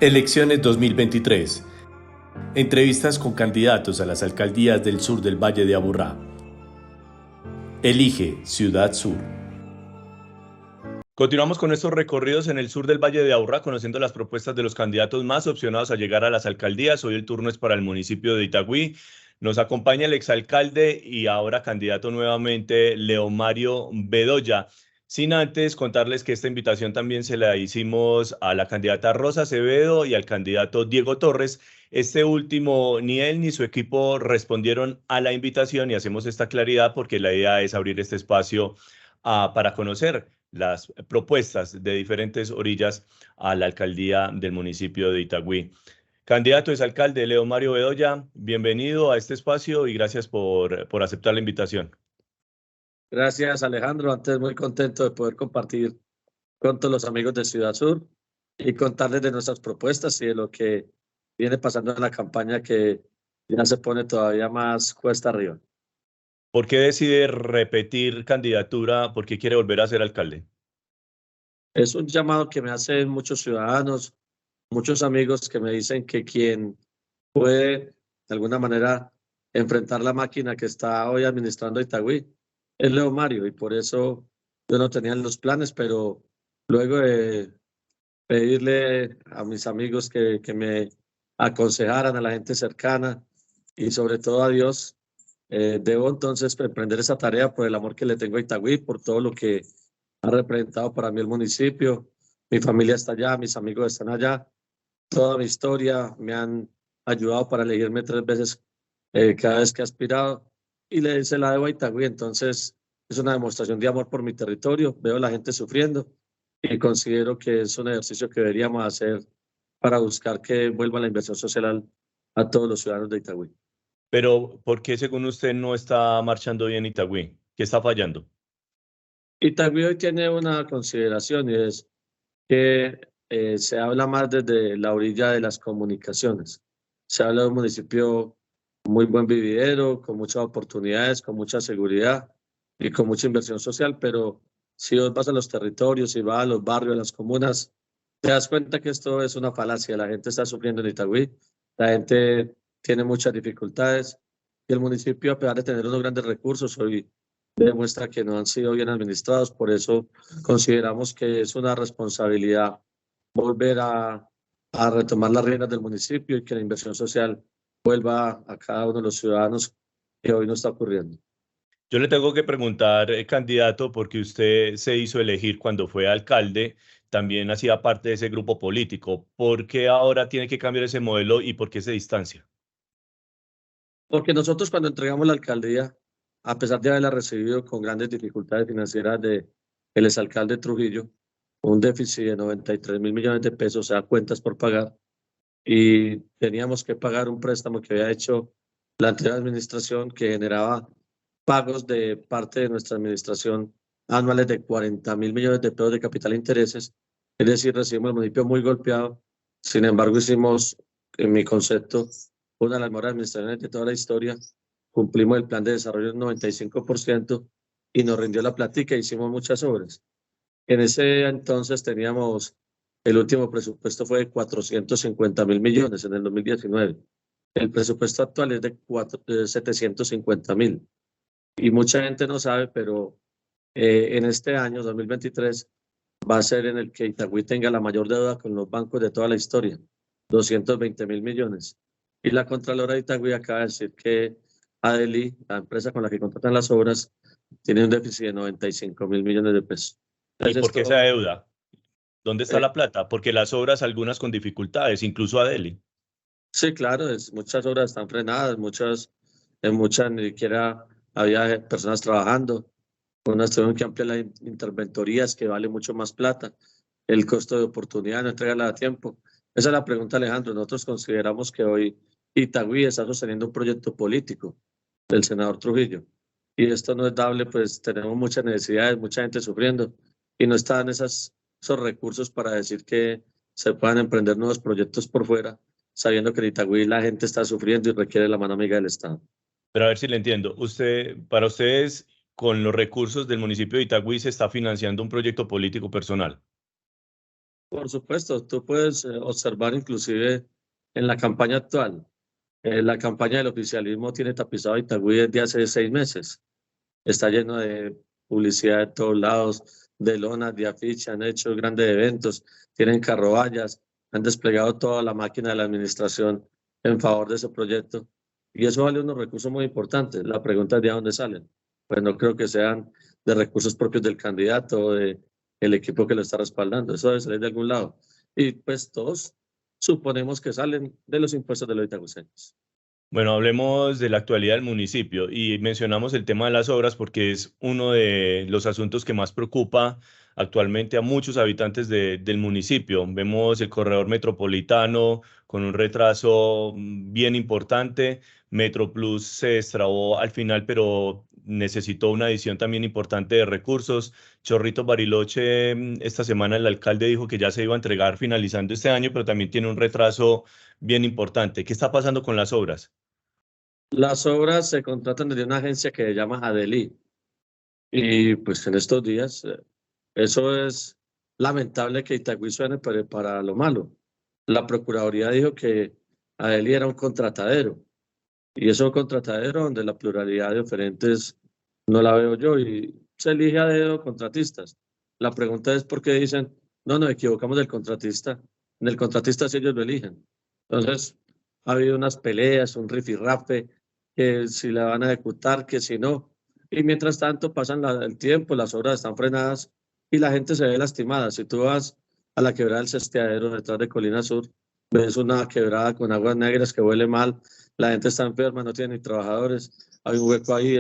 Elecciones 2023. Entrevistas con candidatos a las alcaldías del sur del Valle de Aburrá. Elige Ciudad Sur. Continuamos con estos recorridos en el sur del Valle de Aburrá, conociendo las propuestas de los candidatos más opcionados a llegar a las alcaldías. Hoy el turno es para el municipio de Itagüí. Nos acompaña el exalcalde y ahora candidato nuevamente, Leomario Bedoya. Sin antes contarles que esta invitación también se la hicimos a la candidata Rosa Acevedo y al candidato Diego Torres. Este último, ni él ni su equipo respondieron a la invitación y hacemos esta claridad porque la idea es abrir este espacio para conocer las propuestas de diferentes orillas a la alcaldía del municipio de Itagüí. Candidato exalcalde Leomario Bedoya, bienvenido a este espacio y gracias por aceptar la invitación. Gracias, Alejandro. Antes muy contento de poder compartir con todos los amigos de Ciudad Sur y contarles de nuestras propuestas y de lo que viene pasando en la campaña que ya se pone todavía más cuesta arriba. ¿Por qué decide repetir candidatura? ¿Por qué quiere volver a ser alcalde? Es un llamado que me hacen muchos ciudadanos, muchos amigos que me dicen que quien puede de alguna manera enfrentar la máquina que está hoy administrando Itagüí es Leomario y por eso yo no tenía en los planes, pero luego de pedirle a mis amigos que me aconsejaran, a la gente cercana y sobre todo a Dios, debo entonces emprender esa tarea por el amor que le tengo a Itagüí, por todo lo que ha representado para mí el municipio. Mi familia está allá, mis amigos están allá, toda mi historia me han ayudado para elegirme 3 veces cada vez que he aspirado y se la debo a Itagüí. Entonces es una demostración de amor por mi territorio, veo a la gente sufriendo y considero que es un ejercicio que deberíamos hacer para buscar que vuelva la inversión social a todos los ciudadanos de Itagüí. Pero, ¿por qué según usted no está marchando bien Itagüí? ¿Qué está fallando? Itagüí hoy tiene una consideración y es que se habla más desde la orilla de las comunicaciones. Se habla de un municipio muy buen vividero, con muchas oportunidades, con mucha seguridad y con mucha inversión social, pero si vos vas a los territorios y vas a los barrios, a las comunas, te das cuenta que esto es una falacia. La gente está sufriendo en Itagüí, la gente tiene muchas dificultades y el municipio, a pesar de tener unos grandes recursos, hoy demuestra que no han sido bien administrados. Por eso consideramos que es una responsabilidad volver a retomar las riendas del municipio y que la inversión social vuelva a cada uno de los ciudadanos que hoy no está ocurriendo. Yo le tengo que preguntar, candidato, porque usted se hizo elegir cuando fue alcalde, también hacía parte de ese grupo político. ¿Por qué ahora tiene que cambiar ese modelo y por qué se distancia? Porque nosotros cuando entregamos la alcaldía, a pesar de haberla recibido con grandes dificultades financieras de el exalcalde Trujillo, un déficit de 93.000 millones de pesos, o sea, cuentas por pagar, y teníamos que pagar un préstamo que había hecho la anterior administración que generaba pagos de parte de nuestra administración anuales de 40.000 millones de pesos de capital e intereses, es decir, recibimos el municipio muy golpeado. Sin embargo, hicimos, en mi concepto, una de las mejores administraciones de toda la historia, cumplimos el plan de desarrollo en 95% y nos rindió la plática e hicimos muchas obras. En ese entonces teníamos, el último presupuesto fue de 450.000 millones en el 2019. El presupuesto actual es de 750.000. Y mucha gente no sabe, pero en este año, 2023, va a ser en el que Itagüí tenga la mayor deuda con los bancos de toda la historia, 220.000 millones. Y la Contralora de Itagüí acaba de decir que Adeli, la empresa con la que contratan las obras, tiene un déficit de 95.000 millones de pesos. ¿Y Entonces por qué esa esto, deuda? ¿Dónde está la plata? Porque las obras, algunas con dificultades, incluso Adeli. sí, claro, muchas obras están frenadas, en muchas ni siquiera había personas trabajando. Unas tuvieron que ampliar las interventorías, que vale mucho más plata. El costo de oportunidad, no entregarla a tiempo. Esa es la pregunta, Alejandro. Nosotros consideramos que hoy Itagüí está sosteniendo un proyecto político del senador Trujillo. Y esto no es dable, pues tenemos muchas necesidades, mucha gente sufriendo y no están esos recursos para decir que se puedan emprender nuevos proyectos por fuera, sabiendo que en Itagüí la gente está sufriendo y requiere la mano amiga del Estado. Pero a ver si le entiendo. Para ustedes, con los recursos del municipio de Itagüí, se está financiando un proyecto político personal. Por supuesto, tú puedes observar inclusive en la campaña actual, la campaña del oficialismo tiene tapizado Itagüí desde hace 6 meses. Está lleno de publicidad de todos lados, de lonas, de afiches, han hecho grandes eventos, tienen carrovallas, han desplegado toda la máquina de la administración en favor de ese proyecto. Y eso vale unos recursos muy importantes. La pregunta es de dónde salen. Pues no creo que sean de recursos propios del candidato o de el equipo que lo está respaldando. Eso debe salir de algún lado. Y pues todos suponemos que salen de los impuestos de los itagüeseños. Bueno, hablemos de la actualidad del municipio y mencionamos el tema de las obras porque es uno de los asuntos que más preocupa actualmente a muchos habitantes del municipio. Vemos el corredor metropolitano con un retraso bien importante. MetroPlus se destrabó al final, pero necesitó una adición también importante de recursos. Chorrito Bariloche, esta semana el alcalde dijo que ya se iba a entregar finalizando este año, pero también tiene un retraso bien importante. ¿Qué está pasando con las obras? Las obras se contratan desde una agencia que se llama Adeli. Y pues en estos días, eso es lamentable que Itagüí suene para lo malo. La Procuraduría dijo que Adeli era un contratadero. Y eso es un contratadero donde la pluralidad de oferentes no la veo yo y se elige a dedo contratistas. La pregunta es por qué dicen, no, nos equivocamos del contratista. En el contratista sí ellos lo eligen. Entonces, ha habido unas peleas, un rifirrafe, que si la van a ejecutar, que si no. Y mientras tanto pasan el tiempo, las obras están frenadas y la gente se ve lastimada. Si tú vas a la quebrada del Cesteadero detrás de Colina Sur, ves una quebrada con aguas negras que huele mal, la gente está enferma, no tiene ni trabajadores, hay un hueco ahí,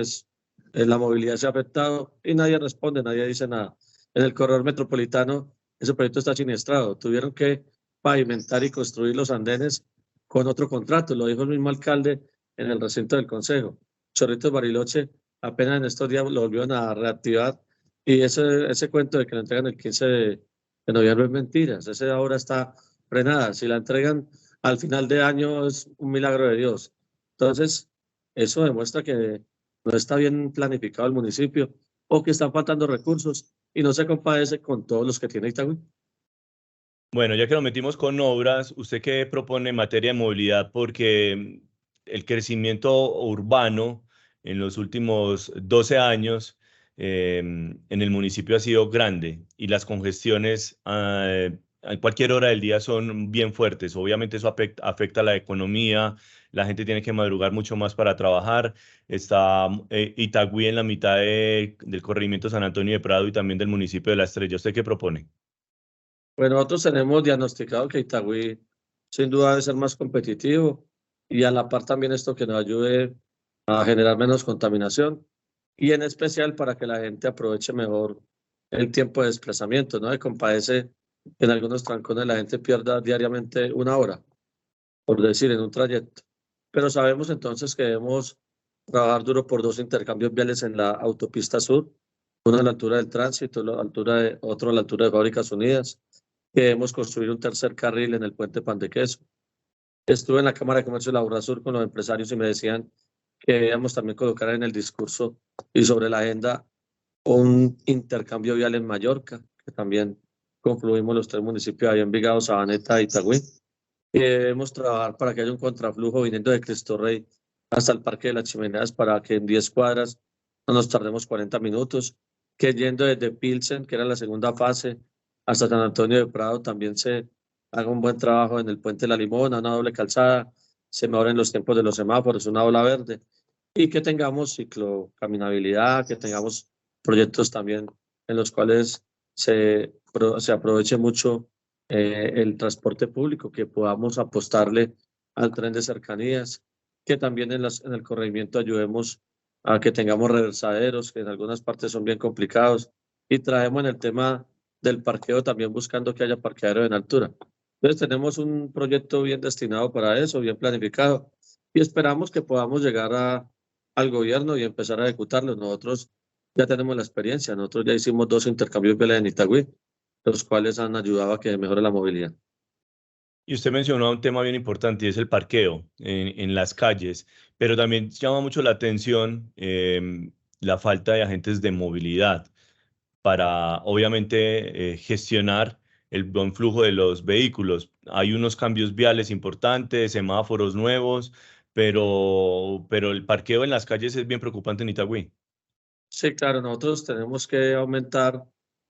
la movilidad se ha afectado y nadie responde, nadie dice nada. En el corredor metropolitano, ese proyecto está siniestrado, tuvieron que pavimentar y construir los andenes con otro contrato, lo dijo el mismo alcalde en el recinto del consejo. Chorritos Bariloche apenas en estos días lo volvieron a reactivar y ese cuento de que lo entregan el 15 de noviembre es mentiras, esa obra está frenada, si la entregan al final de año es un milagro de Dios. Entonces, eso demuestra que no está bien planificado el municipio o que están faltando recursos y no se compadece con todos los que tiene Itagüí. Bueno, ya que nos metimos con obras, ¿usted qué propone en materia de movilidad? Porque el crecimiento urbano en los últimos 12 años en el municipio ha sido grande y las congestiones a cualquier hora del día son bien fuertes. Obviamente eso afecta a la economía, la gente tiene que madrugar mucho más para trabajar. Está Itagüí en la mitad del corregimiento San Antonio de Prado y también del municipio de La Estrella. ¿Usted qué propone? Bueno, nosotros tenemos diagnosticado que Itagüí sin duda debe ser más competitivo y a la par también esto que nos ayude a generar menos contaminación y en especial para que la gente aproveche mejor el tiempo de desplazamiento, ¿no? Me compadece que en algunos trancones la gente pierda diariamente 1 hora, por decir, en un trayecto. Pero sabemos entonces que debemos trabajar duro por 2 intercambios viales en la autopista sur, uno a la altura del tránsito, otro a la altura de Fábricas Unidas, que debemos construir un tercer carril en el puente Pan de Queso. Estuve en la Cámara de Comercio de la Urra Sur con los empresarios y me decían que debíamos también colocar en el discurso y sobre la agenda un intercambio vial en Mallorca, que también confluimos los 3 municipios ahí, Envigado, Sabaneta y Itagüí. Debemos trabajar para que haya un contraflujo viniendo de Cristo Rey hasta el Parque de las Chimeneas para que en 10 cuadras no nos tardemos 40 minutos, que yendo desde Pilsen, que era la segunda fase, hasta San Antonio de Prado también se haga un buen trabajo en el Puente de la Limona, una doble calzada, se mejoren los tiempos de los semáforos, una ola verde, y que tengamos ciclocaminabilidad, que tengamos proyectos también en los cuales se aproveche mucho el transporte público, que podamos apostarle al tren de cercanías, que también en el corregimiento ayudemos a que tengamos reversaderos, que en algunas partes son bien complicados, y traemos en el tema del parqueo también buscando que haya parqueadero en altura. Entonces tenemos un proyecto bien destinado para eso, bien planificado, y esperamos que podamos llegar al gobierno y empezar a ejecutarlo. Nosotros ya tenemos la experiencia, nosotros ya hicimos 2 intercambios viales en Itagüí, los cuales han ayudado a que mejore la movilidad. Y usted mencionó un tema bien importante y es el parqueo en las calles, pero también llama mucho la atención la falta de agentes de movilidad para, obviamente, gestionar el buen flujo de los vehículos. Hay unos cambios viales importantes, semáforos nuevos, pero el parqueo en las calles es bien preocupante en Itagüí. Sí, claro, nosotros tenemos que aumentar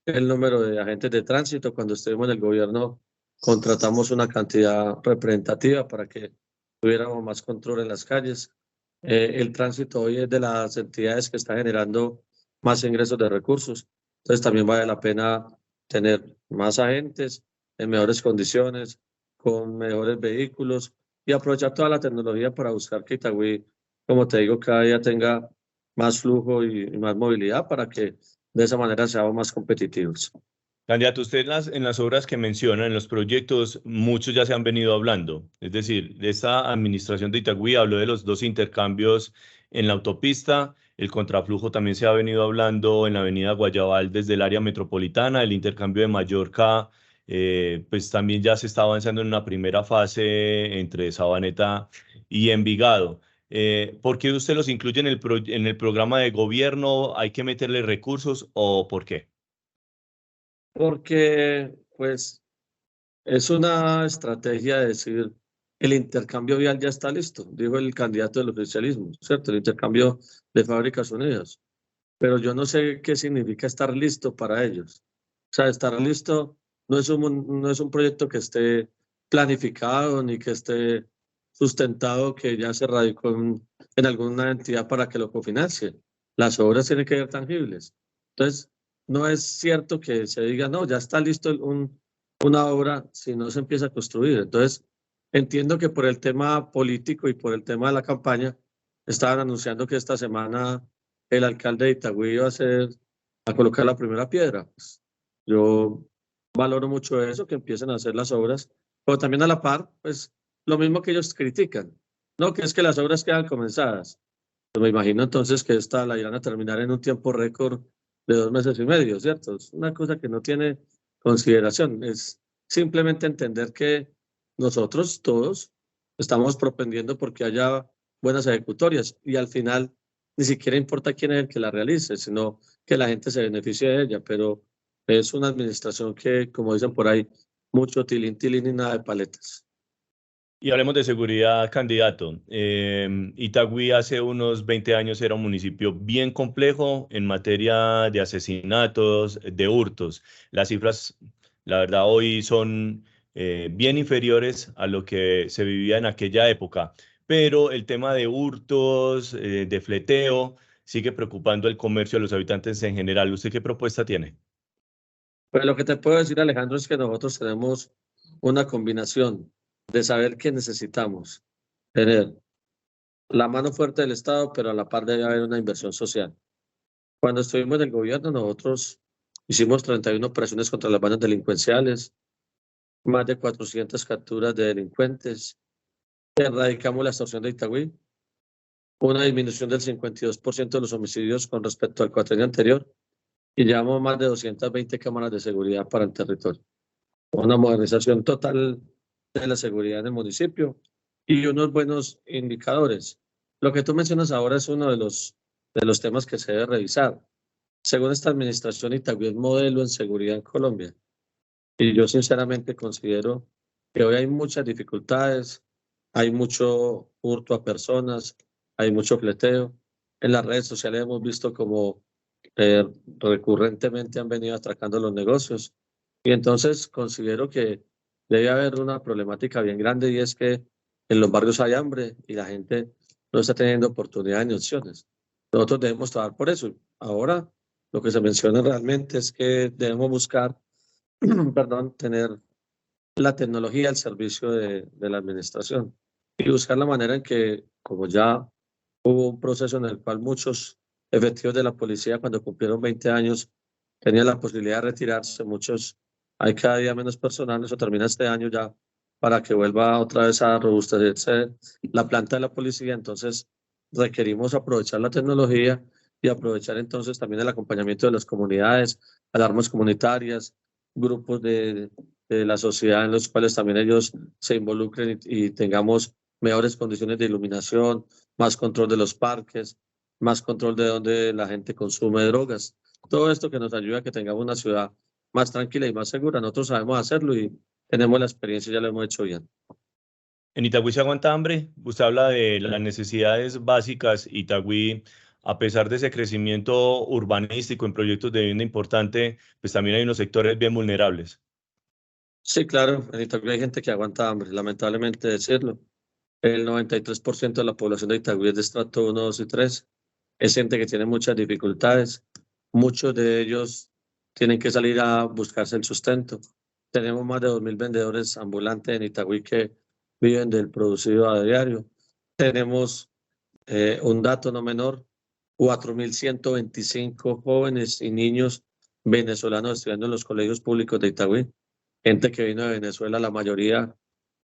el número de agentes de tránsito. Cuando estuvimos en el gobierno, contratamos una cantidad representativa para que tuviéramos más control en las calles. El tránsito hoy es de las entidades que está generando más ingresos de recursos. Entonces también vale la pena tener más agentes en mejores condiciones, con mejores vehículos y aprovechar toda la tecnología para buscar que Itagüí, como te digo, cada día tenga más flujo y más movilidad para que de esa manera seamos más competitivos. Candidato, usted en las obras que menciona, en los proyectos, muchos ya se han venido hablando. Es decir, esta administración de Itagüí habló de los 2 intercambios en la autopista, el contraflujo también se ha venido hablando en la avenida Guayabal desde el área metropolitana, el intercambio de Mallorca, pues también ya se está avanzando en una primera fase entre Sabaneta y Envigado. ¿Por qué usted los incluye en el programa de gobierno? ¿Hay que meterle recursos o por qué? Porque, pues, es una estrategia de decir, el intercambio vial ya está listo, dijo el candidato del oficialismo, ¿cierto? El intercambio de Fábricas Unidas. Pero yo no sé qué significa estar listo para ellos. O sea, estar listo no es un proyecto que esté planificado ni que esté sustentado, que ya se radicó en alguna entidad para que lo cofinancie. Las obras tienen que ser tangibles. Entonces, no es cierto que se diga, no, ya está listo una obra si no se empieza a construir. Entonces, entiendo que por el tema político y por el tema de la campaña, estaban anunciando que esta semana el alcalde de Itagüí iba a colocar la primera piedra. Pues, yo valoro mucho eso, que empiecen a hacer las obras, pero también a la par, pues lo mismo que ellos critican, no, que es que las obras quedan comenzadas. Pues me imagino entonces que esta la irán a terminar en un tiempo récord de 2 meses y medio, ¿cierto? Es una cosa que no tiene consideración, es simplemente entender que nosotros todos estamos propendiendo porque haya buenas ejecutorias y al final ni siquiera importa quién es el que la realice, sino que la gente se beneficie de ella, pero es una administración que, como dicen por ahí, mucho tilín, tilín y nada de paletas. Y hablemos de seguridad, candidato. Itagüí hace unos 20 años era un municipio bien complejo en materia de asesinatos, de hurtos. Las cifras, la verdad, hoy son bien inferiores a lo que se vivía en aquella época. Pero el tema de hurtos, de fleteo, sigue preocupando al comercio, a los habitantes en general. ¿Usted qué propuesta tiene? Pues lo que te puedo decir, Alejandro, es que nosotros tenemos una combinación de saber que necesitamos tener la mano fuerte del Estado, pero a la par debe haber una inversión social. Cuando estuvimos en el gobierno, nosotros hicimos 31 operaciones contra las bandas delincuenciales, más de 400 capturas de delincuentes, erradicamos la extorsión de Itagüí, una disminución del 52% de los homicidios con respecto al cuatrienio anterior y llevamos más de 220 cámaras de seguridad para el territorio. Una modernización total de la seguridad en el municipio y unos buenos indicadores. Lo que tú mencionas ahora es uno de los temas que se debe revisar. Según esta administración, Itagüí es modelo en seguridad en Colombia. Y yo sinceramente considero que hoy hay muchas dificultades, hay mucho hurto a personas, hay mucho fleteo. En las redes sociales hemos visto como recurrentemente han venido atracando los negocios. Y entonces considero que debe haber una problemática bien grande y es que en los barrios hay hambre y la gente no está teniendo oportunidades ni opciones. Nosotros debemos trabajar por eso. Ahora lo que se menciona realmente es que debemos buscar, perdón, tener la tecnología al servicio de la administración y buscar la manera en que, como ya hubo un proceso en el cual muchos efectivos de la policía cuando cumplieron 20 años tenían la posibilidad de retirarse, muchos, hay cada día menos personal, eso termina este año ya para que vuelva otra vez a robustecerse la planta de la policía, entonces requerimos aprovechar la tecnología y aprovechar entonces también el acompañamiento de las comunidades, alarmas comunitarias, grupos de la sociedad en los cuales también ellos se involucren y tengamos mejores condiciones de iluminación, más control de los parques, más control de dónde la gente consume drogas. Todo esto que nos ayuda a que tengamos una ciudad más tranquila y más segura. Nosotros sabemos hacerlo y tenemos la experiencia y ya lo hemos hecho bien. ¿En Itagüí se aguanta hambre? Usted habla de las necesidades básicas. Itagüí, a pesar de ese crecimiento urbanístico en proyectos de vivienda importante, pues también hay unos sectores bien vulnerables. Sí, claro, en Itagüí hay gente que aguanta hambre, lamentablemente decirlo. El 93% de la población de Itagüí es de estrato 1, 2 y 3. Es gente que tiene muchas dificultades. Muchos de ellos tienen que salir a buscarse el sustento. Tenemos más de 2.000 vendedores ambulantes en Itagüí que viven del producido a diario. Tenemos un dato no menor, 4.125 jóvenes y niños venezolanos estudiando en los colegios públicos de Itagüí. Gente que vino de Venezuela, la mayoría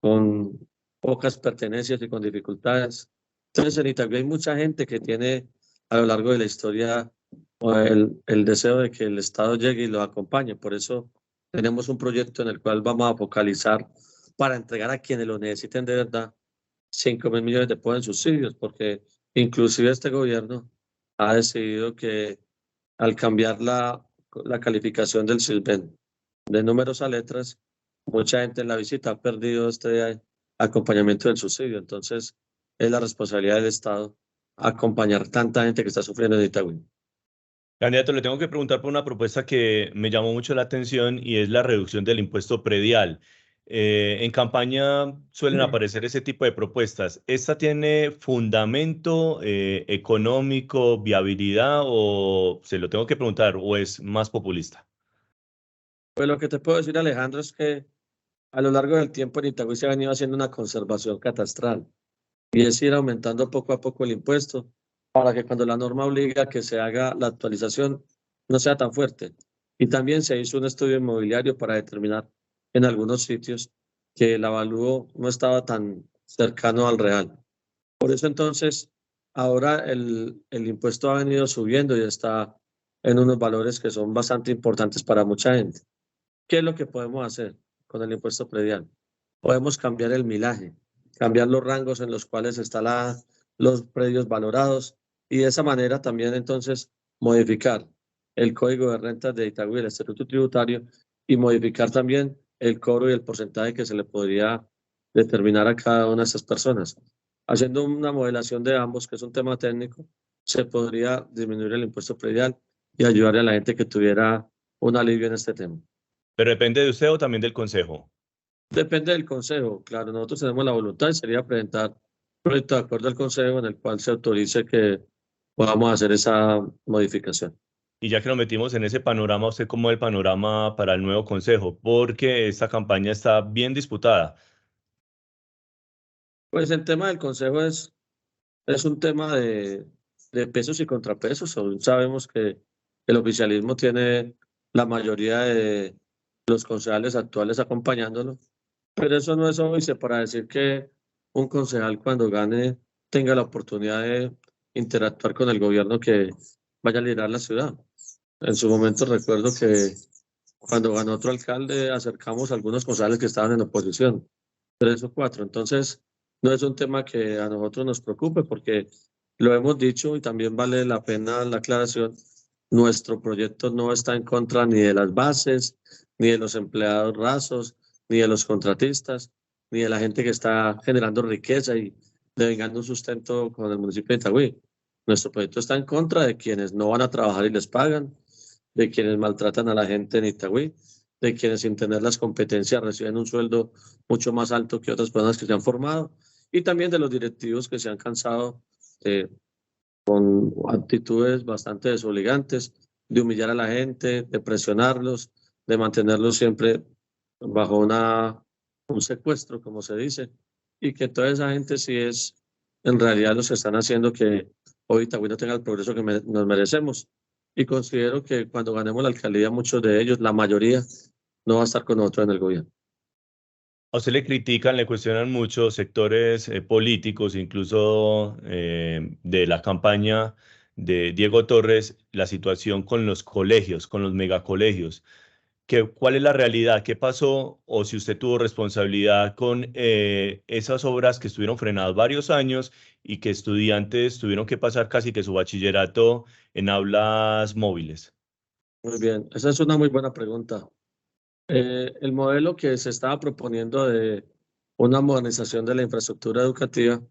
con pocas pertenencias y con dificultades. Entonces, en Itagüí hay mucha gente que tiene a lo largo de la historia el deseo de que el Estado llegue y lo acompañe. Por eso tenemos un proyecto en el cual vamos a focalizar para entregar a quienes lo necesiten de verdad 5.000 millones de pesos en subsidios, porque inclusive este gobierno ha decidido que al cambiar la calificación del Silven de números a letras, mucha gente en la visita ha perdido este acompañamiento del subsidio. Entonces, es la responsabilidad del Estado acompañar tanta gente que está sufriendo en Itagüí. Candidato, le tengo que preguntar por una propuesta que me llamó mucho la atención y es la reducción del impuesto predial. En campaña suelen aparecer ese tipo de propuestas. ¿Esta tiene fundamento económico, viabilidad o se lo tengo que preguntar o es más populista? Pues lo que te puedo decir, Alejandro, es que a lo largo del tiempo en Itagüí se ha venido haciendo una conservación catastral y es ir aumentando poco a poco el impuesto para que cuando la norma obliga a que se haga la actualización no sea tan fuerte. Y también se hizo un estudio inmobiliario para determinar en algunos sitios que el avalúo no estaba tan cercano al real. Por eso entonces ahora el impuesto ha venido subiendo y está en unos valores que son bastante importantes para mucha gente. ¿Qué es lo que podemos hacer con el impuesto predial? Podemos cambiar el millaje, cambiar los rangos en los cuales están los predios valorados y de esa manera también entonces modificar el código de rentas de Itagüí, el estatuto tributario y modificar también el cobro y el porcentaje que se le podría determinar a cada una de esas personas. Haciendo una modelación de ambos, que es un tema técnico, se podría disminuir el impuesto predial y ayudarle a la gente que tuviera un alivio en este tema. ¿Pero depende de usted o también del consejo? Depende del consejo, claro, nosotros tenemos la voluntad y sería presentar proyecto de acuerdo al consejo en el cual se autorice que podamos hacer esa modificación. Y ya que nos metimos en ese panorama, ¿usted cómo ve el panorama para el nuevo consejo? Porque esta campaña está bien disputada. Pues el tema del consejo es un tema de pesos y contrapesos. Aún sabemos que el oficialismo tiene la mayoría de los concejales actuales acompañándolo, pero eso no es óbice para decir que un concejal cuando gane tenga la oportunidad de interactuar con el gobierno que vaya a liderar la ciudad. En su momento recuerdo que cuando ganó otro alcalde acercamos a algunos concejales que estaban en oposición, 3 o 4. Entonces, no es un tema que a nosotros nos preocupe porque lo hemos dicho y también vale la pena la aclaración. Nuestro proyecto no está en contra ni de las bases, ni de los empleados rasos, ni de los contratistas, ni de la gente que está generando riqueza y devengando un sustento con el municipio de Itagüí. Nuestro proyecto está en contra de quienes no van a trabajar y les pagan, de quienes maltratan a la gente en Itagüí, de quienes sin tener las competencias reciben un sueldo mucho más alto que otras personas que se han formado, y también de los directivos que se han cansado con actitudes bastante desobligantes, de humillar a la gente, de presionarlos, de mantenerlos siempre bajo un secuestro, como se dice, y que toda esa gente sí es en realidad los que están haciendo que hoy Itagüí no tenga el progreso que nos merecemos. Y considero que cuando ganemos la alcaldía, muchos de ellos, la mayoría, no va a estar con nosotros en el gobierno. A usted le critican, le cuestionan mucho sectores políticos, incluso de la campaña de Diego Torres, la situación con los colegios, con los megacolegios. ¿Cuál es la realidad? ¿Qué pasó? O si usted tuvo responsabilidad con esas obras que estuvieron frenadas varios años y que estudiantes tuvieron que pasar casi que su bachillerato en aulas móviles. Muy bien, esa es una muy buena pregunta. El modelo que se estaba proponiendo de una modernización de la infraestructura educativa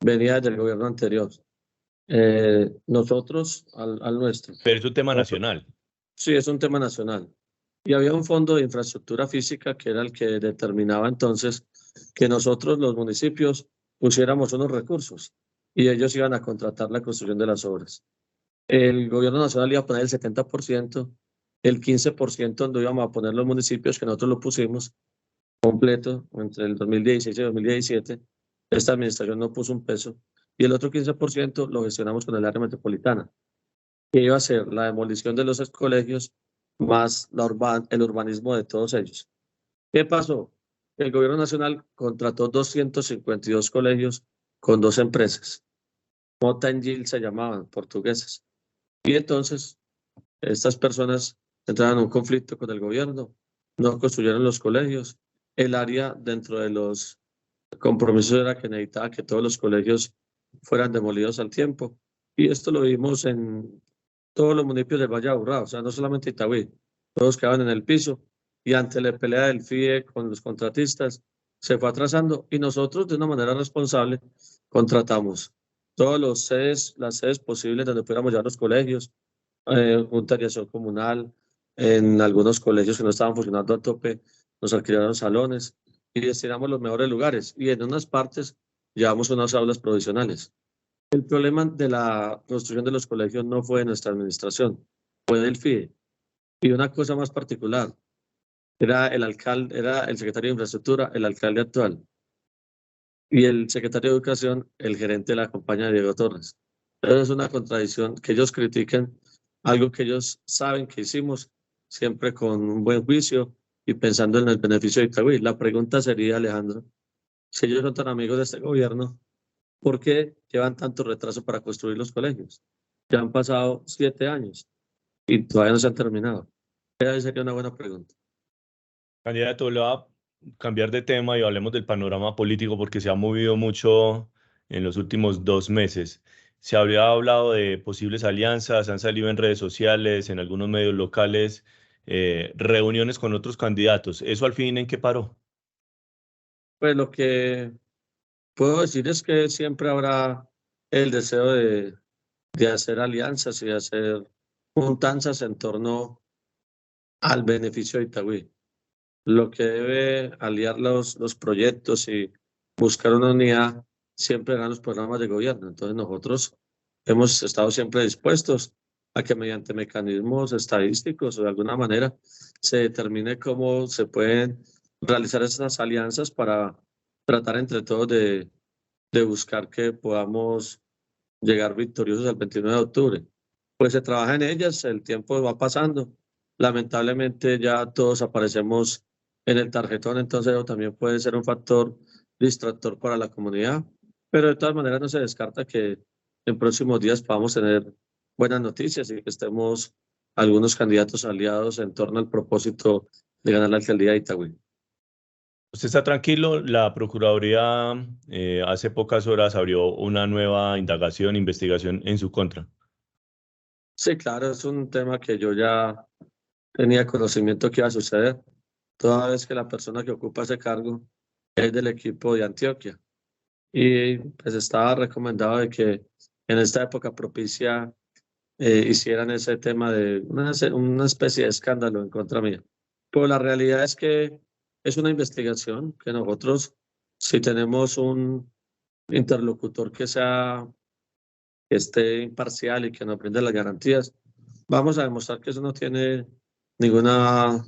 venía del gobierno anterior. Nosotros al nuestro. Pero es un tema Nosotros- nacional. sí, es un tema nacional. Y había un fondo de infraestructura física que era el que determinaba entonces que nosotros, los municipios, pusiéramos unos recursos y ellos iban a contratar la construcción de las obras. El gobierno nacional iba a poner el 70%, el 15% donde íbamos a poner los municipios, que nosotros lo pusimos completo entre el 2016 y 2017. Esta administración no puso un peso. Y el otro 15% lo gestionamos con el área metropolitana, que iba a ser la demolición de los colegios más el urbanismo de todos ellos. ¿Qué pasó? El gobierno nacional contrató 252 colegios con 2 empresas. Mota&Gil se llamaban, portuguesas. Y entonces estas personas entraron en un conflicto con el gobierno, no construyeron los colegios. El área dentro de los compromisos era que necesitaba que todos los colegios fueran demolidos al tiempo. Y esto lo vimos en todos los municipios del Valle de Aburrá, o sea, no solamente Itagüí, todos quedaban en el piso y ante la pelea del FIE con los contratistas se fue atrasando y nosotros de una manera responsable contratamos todos los sedes, las sedes posibles donde pudiéramos llevar los colegios, junta de acción comunal, en algunos colegios que no estaban funcionando a tope, nos alquilaron salones y destinamos los mejores lugares y en unas partes llevamos unas aulas provisionales. El problema de la construcción de los colegios no fue de nuestra administración, fue del FIE. Y una cosa más particular, era el alcalde, era el secretario de Infraestructura, el alcalde actual, y el secretario de Educación, el gerente de la compañía Diego Torres. Pero es una contradicción que ellos critiquen algo que ellos saben que hicimos, siempre con un buen juicio y pensando en el beneficio de Itagüí. La pregunta sería, Alejandro, si ellos son tan amigos de este gobierno, ¿por qué llevan tanto retraso para construir los colegios? Ya han pasado 7 años y todavía no se han terminado. Esa sería una buena pregunta. Candidato, le voy a cambiar de tema y hablemos del panorama político porque se ha movido mucho en los últimos 2 meses. Se habría hablado de posibles alianzas, han salido en redes sociales, en algunos medios locales, reuniones con otros candidatos. ¿Eso al fin en qué paró? Pues lo que puedo decir es que siempre habrá el deseo de hacer alianzas y de hacer juntanzas en torno al beneficio de Itagüí. Lo que debe aliar los proyectos y buscar una unidad siempre eran los programas de gobierno. Entonces nosotros hemos estado siempre dispuestos a que mediante mecanismos estadísticos o de alguna manera se determine cómo se pueden realizar esas alianzas para tratar entre todos de buscar que podamos llegar victoriosos al 29 de octubre. Pues se trabaja en ellas, el tiempo va pasando. Lamentablemente ya todos aparecemos en el tarjetón, entonces eso también puede ser un factor distractor para la comunidad, pero de todas maneras no se descarta que en próximos días podamos tener buenas noticias y que estemos algunos candidatos aliados en torno al propósito de ganar la alcaldía de Itagüí. ¿Usted está tranquilo? La Procuraduría hace pocas horas abrió una nueva indagación, investigación en su contra. Sí, claro, es un tema que yo ya tenía conocimiento que iba a suceder, toda vez que la persona que ocupa ese cargo es del equipo de Antioquia. Y pues estaba recomendado de que en esta época propicia hicieran ese tema de una especie de escándalo en contra mía. Pero la realidad es que es una investigación que nosotros, si tenemos un interlocutor que esté imparcial y que nos brinde las garantías, vamos a demostrar que eso no tiene ninguna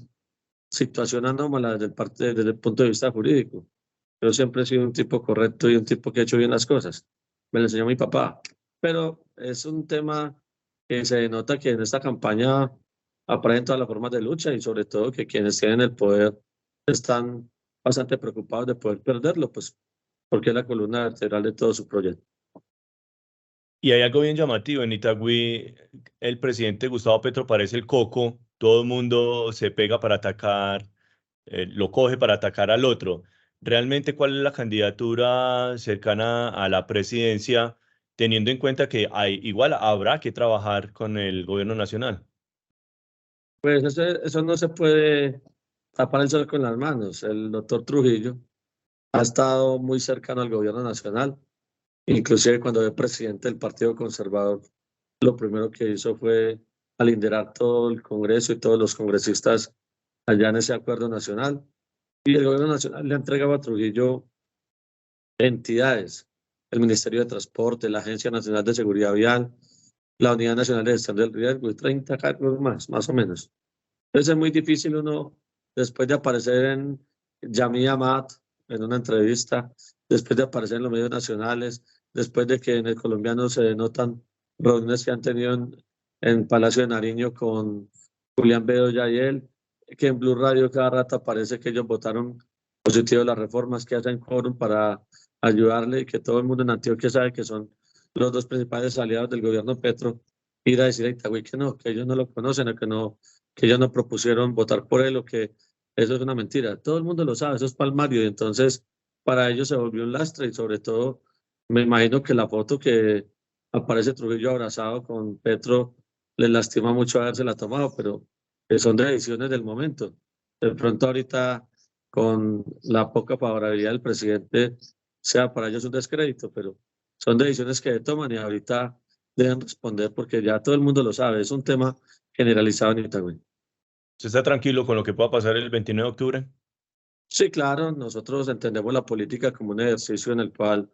situación anómala desde el punto de vista jurídico. Yo siempre he sido un tipo correcto y un tipo que ha hecho bien las cosas. Me lo enseñó mi papá. Pero es un tema que se denota que en esta campaña aparecen todas las formas de lucha y sobre todo que quienes tienen el poder están bastante preocupados de poder perderlo, pues porque es la columna vertebral de todo su proyecto. Y hay algo bien llamativo, en Itagüí el presidente Gustavo Petro parece el coco, todo el mundo se pega para atacar, lo coge para atacar al otro. ¿Realmente cuál es la candidatura cercana a la presidencia, teniendo en cuenta que igual habrá que trabajar con el gobierno nacional? Pues eso no se puede tapar el sol con las manos. El doctor Trujillo ha estado muy cercano al gobierno nacional, inclusive cuando fue presidente del Partido Conservador, lo primero que hizo fue alinderar todo el Congreso y todos los congresistas allá en ese acuerdo nacional. Y el gobierno nacional le ha entregado a Trujillo entidades, el Ministerio de Transporte, la Agencia Nacional de Seguridad Vial, la Unidad Nacional de Gestión del Riesgo y 30 cargos más o menos. Entonces es muy difícil uno, después de aparecer en Yamí Amat, en una entrevista, después de aparecer en los medios nacionales, después de que en el colombiano se denotan reuniones que han tenido en Palacio de Nariño con Julián Bedoya y él, que en Blue Radio cada rato aparece que ellos votaron positivo las reformas, que hacen quórum para ayudarle y que todo el mundo en Antioquia sabe que son los dos principales aliados del gobierno Petro, ir a decir a Itagüí que no, que ellos no lo conocen o que ellos no propusieron votar por él o que eso es una mentira. Todo el mundo lo sabe, eso es palmario y entonces para ellos se volvió un lastre y sobre todo me imagino que la foto que aparece Trujillo abrazado con Petro les lastima mucho habérsela tomado, pero son decisiones del momento. De pronto ahorita con la poca favorabilidad del presidente sea para ellos un descrédito, pero son decisiones que toman y ahorita deben responder porque ya todo el mundo lo sabe, es un tema generalizado en Itagüí. ¿Usted está tranquilo con lo que pueda pasar el 29 de octubre? Sí, claro, nosotros entendemos la política como un ejercicio en el cual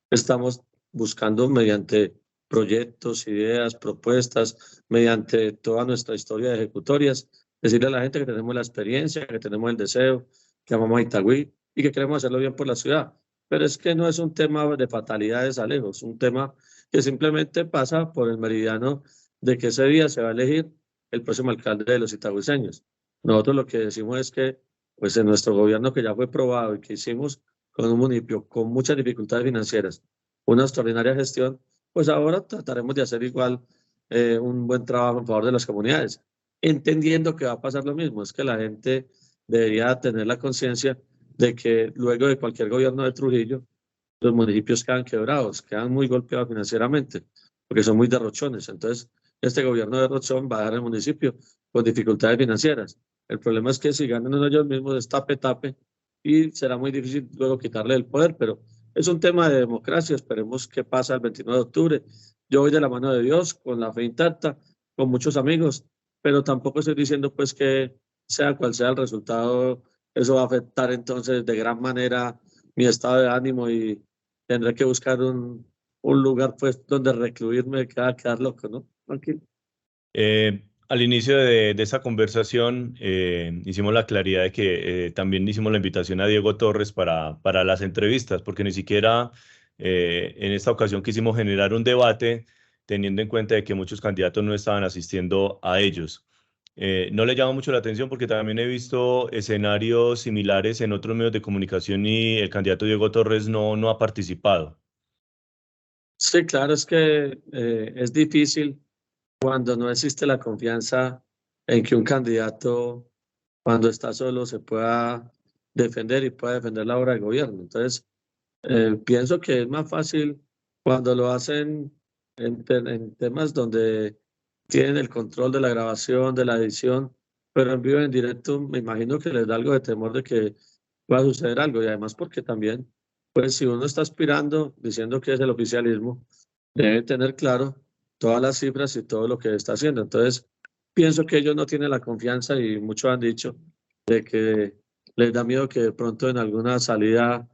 estamos buscando mediante proyectos, ideas, propuestas, mediante toda nuestra historia de ejecutorias, decirle a la gente que tenemos la experiencia, que tenemos el deseo, que amamos a Itagüí y que queremos hacerlo bien por la ciudad. Pero es que no es un tema de fatalidades, Alejo, es un tema que simplemente pasa por el meridiano de que ese día se va a elegir el próximo alcalde de los itagüiseños. Nosotros lo que decimos es que pues en nuestro gobierno que ya fue probado y que hicimos con un municipio con muchas dificultades financieras, una extraordinaria gestión, pues ahora trataremos de hacer igual un buen trabajo en favor de las comunidades, entendiendo que va a pasar lo mismo, es que la gente debería tener la conciencia de que luego de cualquier gobierno de Trujillo, los municipios quedan quebrados, quedan muy golpeados financieramente, porque son muy derrochones. Entonces, este gobierno de derrochón va a dejar el municipio con dificultades financieras. El problema es que si ganan ellos mismos es tape y será muy difícil luego quitarle el poder, pero es un tema de democracia, esperemos que pasa el 29 de octubre. Yo voy de la mano de Dios, con la fe intacta, con muchos amigos, pero tampoco estoy diciendo pues que sea cual sea el resultado, eso va a afectar entonces de gran manera mi estado de ánimo y tendré que buscar un lugar pues donde recluirme, quedar loco, ¿no? Tranquilo. Al inicio de esa conversación hicimos la claridad de que también hicimos la invitación a Diego Torres para las entrevistas, porque ni siquiera en esta ocasión quisimos generar un debate teniendo en cuenta de que muchos candidatos no estaban asistiendo a ellos. No le llama mucho la atención porque también he visto escenarios similares en otros medios de comunicación y el candidato Diego Torres no ha participado. Sí, claro, es que es difícil cuando no existe la confianza en que un candidato, cuando está solo, se pueda defender y pueda defender la obra del gobierno. Entonces, pienso que es más fácil cuando lo hacen en temas donde tienen el control de la grabación, de la edición, pero en vivo, en directo, me imagino que les da algo de temor de que va a suceder algo y además porque también, pues si uno está aspirando, diciendo que es el oficialismo, debe tener claro todas las cifras y todo lo que está haciendo. Entonces, pienso que ellos no tienen la confianza y muchos han dicho de que les da miedo que de pronto en alguna salida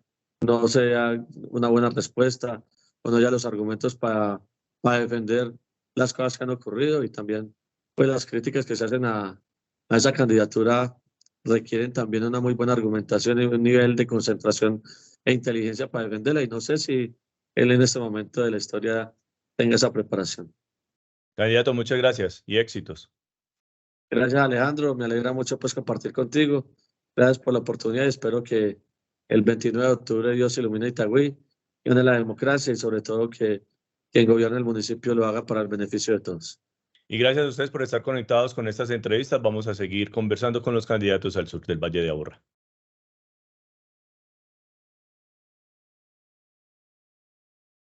no sea una buena respuesta o no haya los argumentos para defender las cosas que han ocurrido y también pues las críticas que se hacen a esa candidatura requieren también una muy buena argumentación y un nivel de concentración e inteligencia para defenderla y no sé si él en este momento de la historia tenga esa preparación. Candidato, muchas gracias y éxitos. Gracias, Alejandro. Me alegra mucho pues compartir contigo. Gracias por la oportunidad y espero que el 29 de octubre Dios ilumine Itagüí, gane la democracia y sobre todo que quien gobierne el municipio lo haga para el beneficio de todos. Y gracias a ustedes por estar conectados con estas entrevistas. Vamos a seguir conversando con los candidatos al sur del Valle de Aburrá.